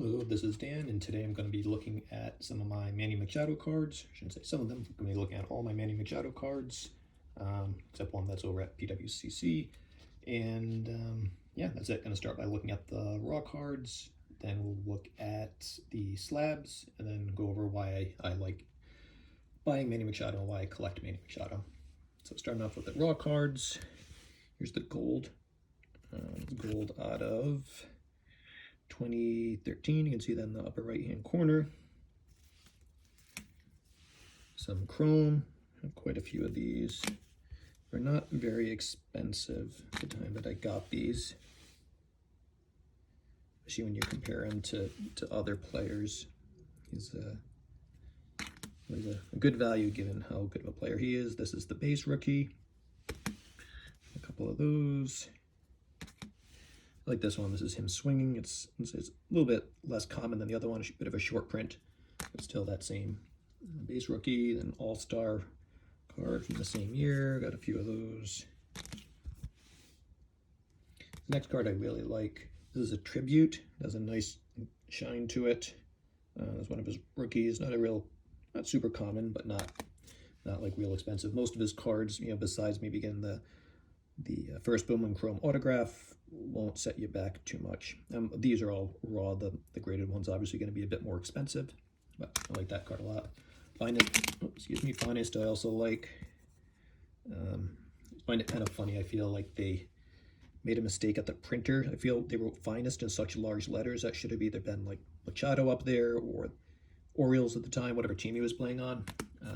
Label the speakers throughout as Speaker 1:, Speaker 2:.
Speaker 1: Hello, this is Dan, and today I'm going to be looking at some of my Manny Machado cards. I shouldn't say some of them. I'm going to be looking at all my Manny Machado cards, except one that's over at PWCC. And yeah, that's it. Going to start by looking at the raw cards, then we'll look at the slabs, and then go over why I like buying Manny Machado and why I collect Manny Machado. So starting off with the raw cards, here's the gold. Gold out of 2013, you can see that in the upper right hand corner. Some chrome, quite a few of these. They're not very expensive at the time that I got these, especially when you compare him to other players. He's a good value given how good of a player he is. This is the base rookie. A couple of those. I like this one. This is him swinging. It's a little bit less common than the other one. A bit of a short print, but still that same base rookie. Then all-star card from the same year. Got a few of those. The next card I really like. This is a tribute. It has a nice shine to it. That's one of his rookies. Not super common, but not like real expensive. Most of his cards, besides maybe getting the first Bowman Chrome autograph, won't set you back too much. These are all raw. The graded one's obviously going to be a bit more expensive, but I like that card a lot. Finest I also like. Find it kind of funny. I feel like they made a mistake at the printer. I feel they wrote Finest in such large letters. That should have either been like Machado up there or Orioles at the time, whatever team he was playing on.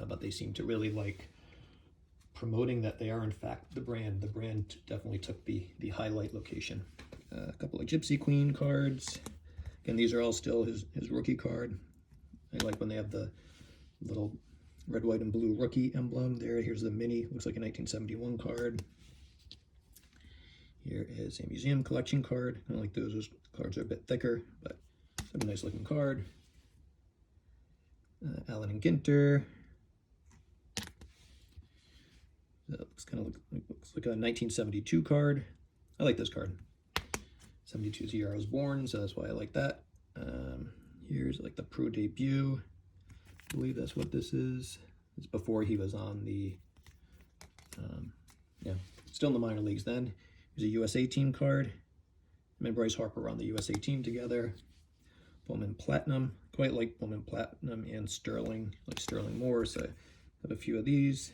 Speaker 1: But they seem to really like promoting that they are in fact the brand. The brand definitely took the highlight location. A couple of Gypsy Queen cards. Again, these are all still his rookie card. I like when they have the little red, white, and blue rookie emblem there. Here's the mini. Looks like a 1971 card. Here is a museum collection card. I like those. Those cards are a bit thicker, but it's a nice looking card. Allen and Ginter. Looks like a 1972 card. I like this card. 72 is the year I was born, so that's why I like that. Here's like the pro debut. I believe that's what this is. It's before he was on the, still in the minor leagues then. Here's a USA team card. Him and Bryce Harper were on the USA team together. Bowman Platinum. Quite like Bowman Platinum and Sterling, like Sterling more, so I have a few of these.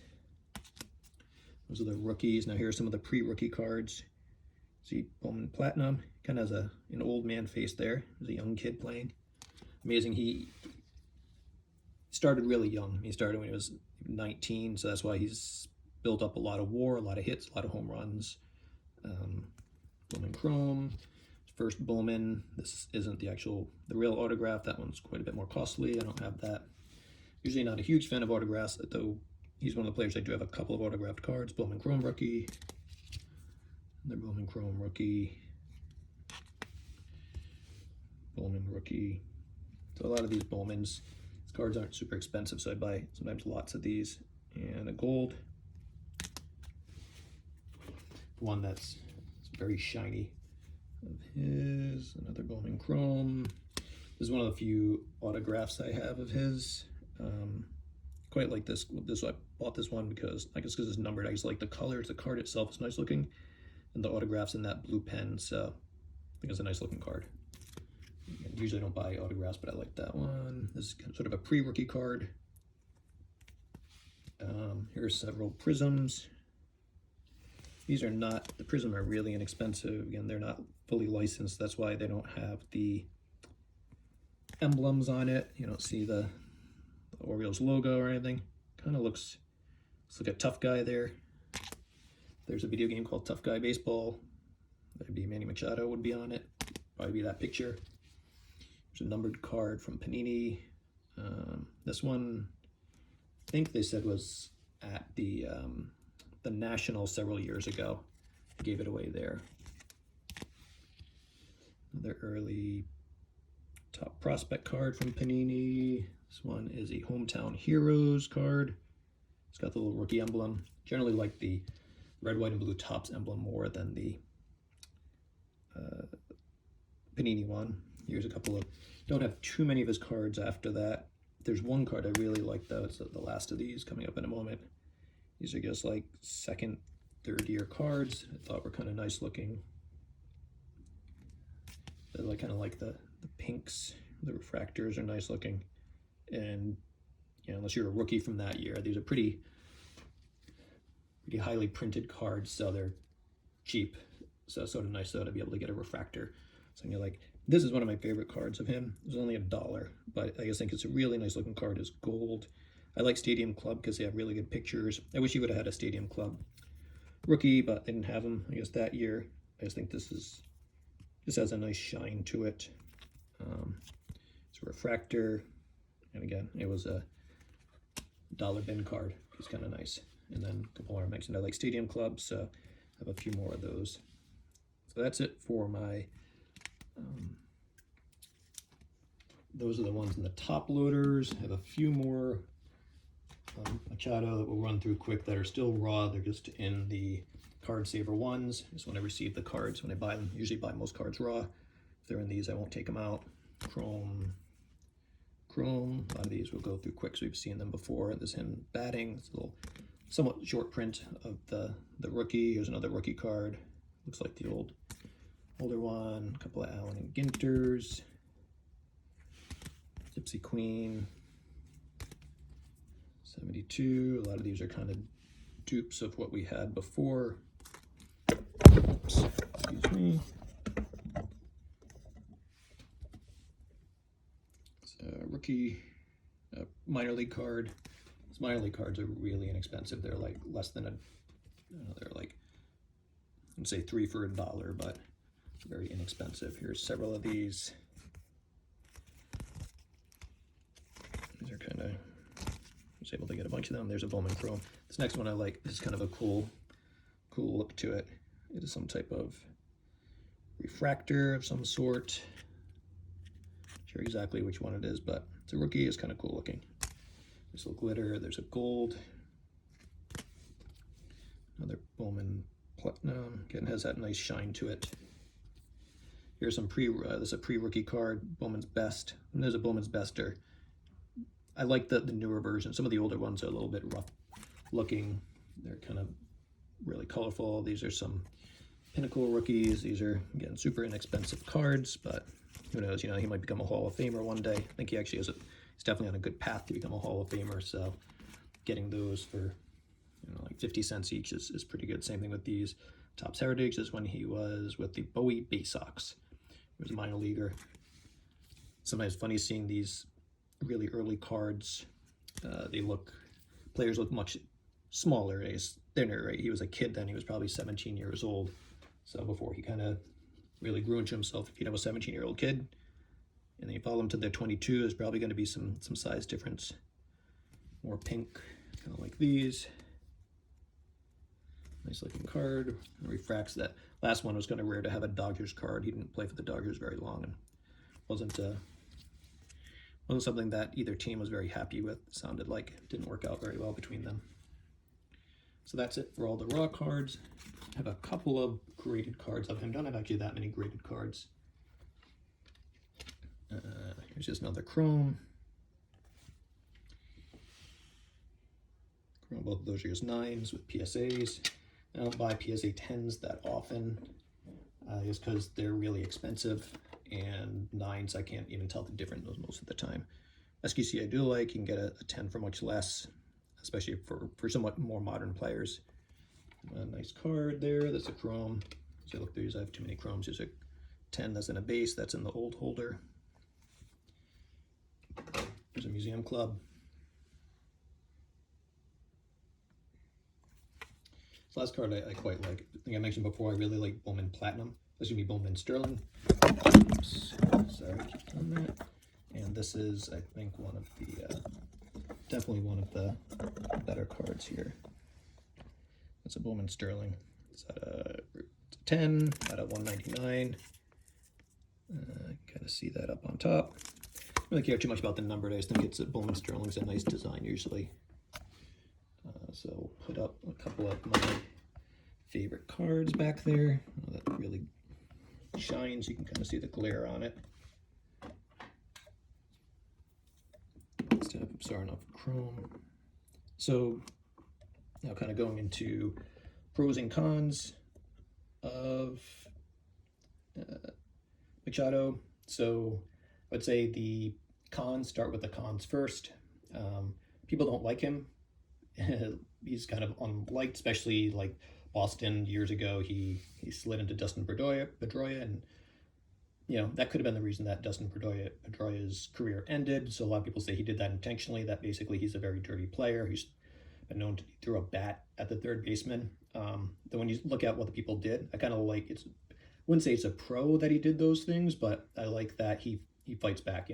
Speaker 1: Those are the rookies. Now here are some of the pre-rookie cards. See Bowman Platinum, kind of has an old man face there. There's a young kid playing. Amazing, he started really young. He started when he was 19, so that's why he's built up a lot of WAR, a lot of hits, a lot of home runs. Bowman Chrome, first Bowman. This isn't the real autograph. That one's quite a bit more costly. I don't have that. Usually not a huge fan of autographs, though. He's one of the players I do have a couple of autographed cards. Bowman Chrome rookie. Another Bowman Chrome rookie. Bowman rookie. So a lot of these Bowmans, these cards aren't super expensive, so I buy sometimes lots of these. And a gold. One that's very shiny of his. Another Bowman Chrome. This is one of the few autographs I have of his. Quite like this. I bought this one because I guess because it's numbered. I just like the colors. The card itself is nice looking, and the autographs in that blue pen. So I think it's a nice looking card. Usually I don't buy autographs, but I like that one. This is sort of a pre-rookie card. Here's several Prisms. These are not, the Prism are really inexpensive. Again, they're not fully licensed. That's why they don't have the emblems on it. You don't see the Orioles logo or anything. Kind of looks like a tough guy there. There's a video game called Tough Guy Baseball. That'd be Manny Machado would be on it. Probably be that picture. There's a numbered card from Panini. This one, I think they said was at the National several years ago. I gave it away there. Another early top prospect card from Panini. This one is a Hometown Heroes card. It's got the little rookie emblem. Generally like the red, white, and blue Topps emblem more than the Panini one. Here's a couple of, don't have too many of his cards after that. There's one card I really like though. It's the last of these coming up in a moment. These are just like second, third year cards. I thought were kind of nice looking. I like kind of like the pinks. The refractors are nice looking. And you know, unless you're a rookie from that year, these are pretty highly printed cards, so they're cheap. So it's sort of nice though to be able to get a refractor. So you're like, this is one of my favorite cards of him. It's only $1, but I just think it's a really nice looking card. It's gold. I like Stadium Club because they have really good pictures. I wish he would have had a Stadium Club rookie, but they didn't have him, I guess, that year. I just think this has a nice shine to it. It's a refractor, and again, it was a dollar bin card. It's kind of nice. And then a couple more I mentioned. I like Stadium Club, so I have a few more of those. So that's it for my. Those are the ones in the top loaders. I have a few more Machado that we'll run through quick that are still raw. They're just in the card saver ones. Just when I receive the cards, when I buy them, usually buy most cards raw. If they're in these, I won't take them out. Chrome. A lot of these we'll go through quick, so we've seen them before. There's him batting. It's a little somewhat short print of the rookie. Here's another rookie card. Looks like the older one. A couple of Allen and Ginters. Gypsy Queen. 72. A lot of these are kind of dupes of what we had before. Oops, excuse me. Rookie minor league card. These minor league cards are really inexpensive. They're like less than they're like, I'd say $3 for $1, but very inexpensive. Here's several of these. These are kind of, I was able to get a bunch of them. There's a Bowman Chrome. This next one I like. This is kind of a cool look to it. It is some type of refractor of some sort. Not sure exactly which one it is, but it's a rookie. It's kind of cool looking. There's a glitter. There's a gold. Another Bowman Platinum. Again, has that nice shine to it. Here's some there's a pre-rookie card, Bowman's Best. And there's a Bowman's Bester. I like the newer version. Some of the older ones are a little bit rough looking. They're kind of really colorful. These are some Pinnacle rookies. These are, again, super inexpensive cards, but who knows, you know, he might become a Hall of Famer one day. I think he actually he's definitely on a good path to become a Hall of Famer, so getting those for, you know, like 50 cents each is pretty good. Same thing with these. Topps Heritage is when he was with the Bowie Bay Sox. He was a minor leaguer. Sometimes funny seeing these really early cards. Players look much smaller. He's thinner, right? He was a kid then. He was probably 17 years old. So before he kind of really grew into himself, if you have a 17-year-old kid and then you follow them to their 22, there's probably going to be some size difference. More pink, kind of like these. Nice looking card. Refracts. That last one was kind of rare to have a Dodgers card. He didn't play for the Dodgers very long and wasn't something that either team was very happy with. It sounded like it didn't work out very well between them. So that's it for all the raw cards. I have a couple of graded cards of him. Don't have actually that many graded cards. Here's just another Chrome. Both of those are just 9s with PSAs. I don't buy PSA 10s that often, just because they're really expensive, and 9s I can't even tell the difference most of the time. SQC I do like. You can get a 10 for much less, especially for somewhat more modern players. A nice card there. That's a Chrome. So look, I have too many Chromes. There's a 10 that's in a base. That's in the old holder. There's a Museum Club. This last card I quite like. I think I mentioned before I really like Bowman Platinum. This is going to be Bowman Sterling. Oops, sorry, keep on that. And this is, I think, one of the, definitely one of the better cards here. It's a Bowman Sterling. It's at a 10, at a 199. Kind of see that up on top. I don't really care too much about the number. I just think it's a Bowman Sterling's a nice design usually. So we'll put up a couple of my favorite cards back there. That really shines. You can kind of see the glare on it. sorry, enough Chrome. So now kind of going into pros and cons of Machado. So I would say the cons, start with the cons first. People don't like him. He's kind of unliked, especially like Boston years ago. He slid into Dustin Pedroia, and that could have been the reason that Dustin Pedroia's career ended. So a lot of people say he did that intentionally. That basically he's a very dirty player. He's been known to throw a bat at the third baseman. Though when you look at what the people did, I kind of like it's. Wouldn't say it's a pro that he did those things, but I like that he fights back.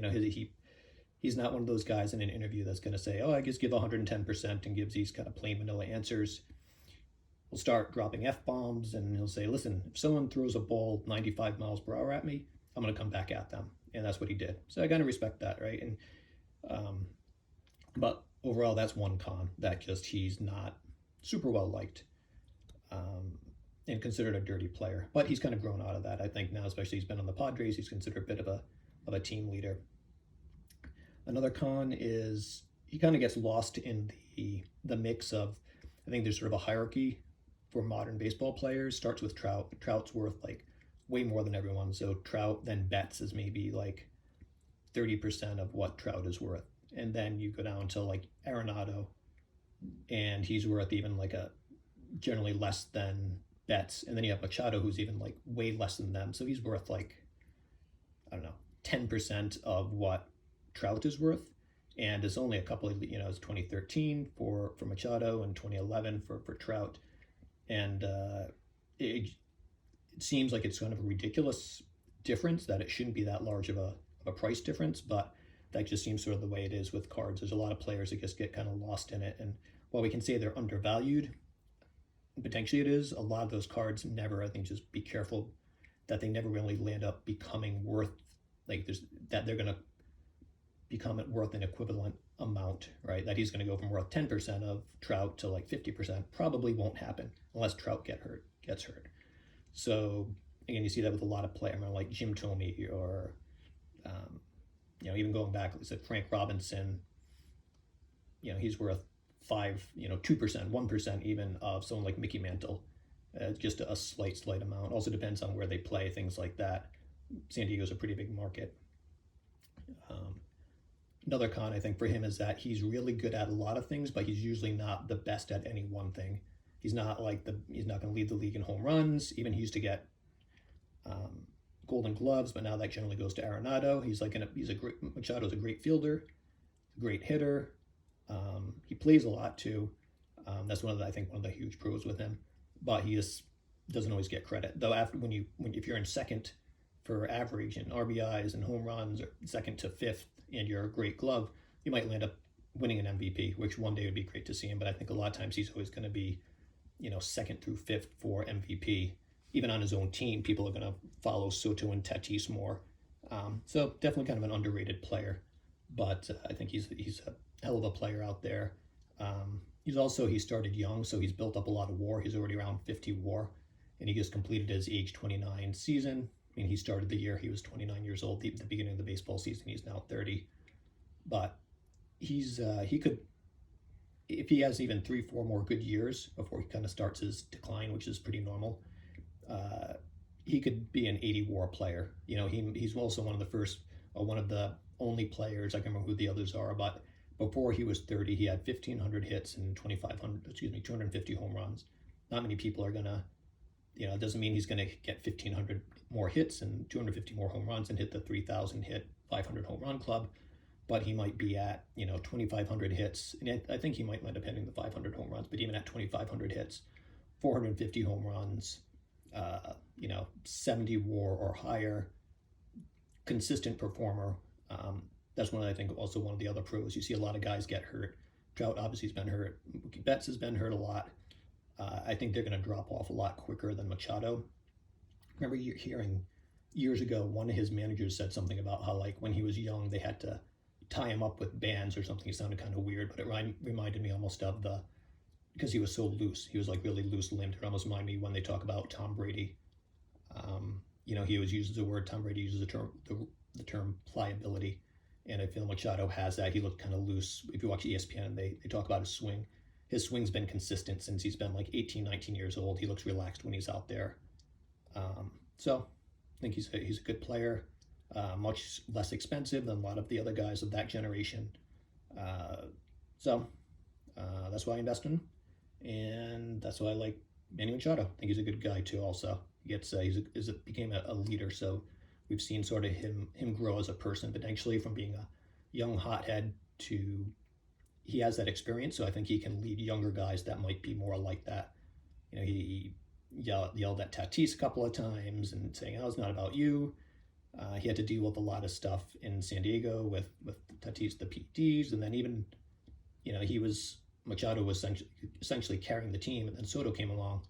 Speaker 1: He's not one of those guys in an interview that's going to say, "Oh, I just give 110% and gives these kind of plain vanilla answers." He'll start dropping f-bombs and he'll say, "Listen, if someone throws a ball 95 miles per hour at me, I'm going to come back at them," and that's what he did. So I kind of respect that, right? And but overall, that's one con, that just he's not super well liked. And considered a dirty player, but he's kind of grown out of that. I think now, especially he's been on the Padres, he's considered a bit of a team leader. Another con is he kind of gets lost in the mix of, I think there's sort of a hierarchy for modern baseball players. Starts with Trout. Trout's worth like way more than everyone. So Trout, then Betts is maybe like 30% of what Trout is worth, and then you go down to like Arenado, and he's worth even like a generally less than Betts, and then you have Machado, who's even like way less than them. So he's worth like, I don't know, 10% of what Trout is worth. And it's only a couple of, it's 2013 for Machado and 2011 for Trout. And it seems like it's kind of a ridiculous difference, that it shouldn't be that large of a price difference, but that just seems sort of the way it is with cards. There's a lot of players that just get kind of lost in it. And while we can say they're undervalued, potentially it is, a lot of those cards never, I think, just be careful that they never really land up becoming worth, like that they're going to become worth an equivalent amount, right? That he's going to go from worth 10% of Trout to like 50% probably won't happen unless Trout gets hurt. So again, you see that with a lot of players, like Jim Thome, or even going back, like I said, Frank Robinson. He's worth 2%, 1% even of someone like Mickey Mantle. Just a slight amount. Also depends on where they play, things like that. San Diego's a pretty big market. Another con, I think, for him is that he's really good at a lot of things, but he's usually not the best at any one thing. He's not going to lead the league in home runs. Even he used to get Golden Gloves, but now that generally goes to Arenado. Machado's a great fielder, great hitter. He plays a lot too. That's one of the huge pros with him. But he just doesn't always get credit. Though if you're in second for average and RBIs and home runs, or second to fifth, and you're a great glove, you might land up winning an MVP, which one day would be great to see him. But I think a lot of times he's always going to be, second through fifth for MVP. Even on his own team, people are going to follow Soto and Tatis more. So definitely kind of an underrated player. But I think he's a hell of a player out there. He started young, so he's built up a lot of WAR. He's already around 50 WAR, and he just completed his age 29 season. I mean, he started the year he was 29 years old. At the beginning of the baseball season, he's now 30. But he could, if he has even 3-4 more good years before he kind of starts his decline, which is pretty normal, he could be an 80 WAR player. He's also one of the only players, I can't remember who the others are, but before he was 30, he had 1,500 hits and 250 home runs. Not many people are gonna, it doesn't mean he's gonna get 1,500 more hits and 250 more home runs and hit the 3,000 hit, 500 home run club, but he might be at 2,500 hits, and I think he might end up hitting the 500 home runs. But even at 2,500 hits, 450 home runs, 70 WAR or higher, consistent performer. That's I think also one of the other pros. You see a lot of guys get hurt. Trout obviously has been hurt. Mookie Betts has been hurt a lot. I think they're going to drop off a lot quicker than Machado. I remember hearing years ago, one of his managers said something about how, like, when he was young, they had to tie him up with bands or something. It sounded kind of weird, but it reminded me almost of because he was so loose. He was like really loose-limbed. It almost reminded me when they talk about Tom Brady. He always uses the word, Tom Brady uses the term pliability. And I feel Machado has that. He looked kind of loose. If you watch ESPN, they talk about his swing. His swing's been consistent since he's been like 18, 19 years old. He looks relaxed when he's out there. So I think he's a good player, much less expensive than a lot of the other guys of that generation. So that's why I invest in him, and that's why I like Manny Machado. I think he's a good guy too. Also, he gets became a leader. So we've seen sort of him grow as a person potentially from being a young hothead to he has that experience. So I think he can lead younger guys that might be more like that. You know, he yelled at Tatis a couple of times and saying, "Oh, it's not about you." He had to deal with a lot of stuff in San Diego with Tatis, the PDs, and then even, you know, Machado was essentially carrying the team, and then Soto came along,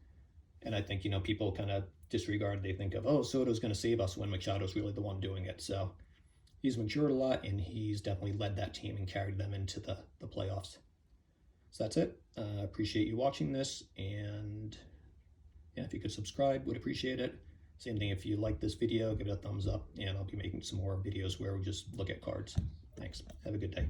Speaker 1: and I think, you know, people kind of disregard. They think of, oh, Soto's going to save us, when Machado's really the one doing it. So he's matured a lot, and he's definitely led that team and carried them into the playoffs. So that's it. Appreciate you watching this, and yeah, if you could subscribe, would appreciate it. Same thing, if you like this video, give it a thumbs up, and I'll be making some more videos where we just look at cards. Thanks. Have a good day.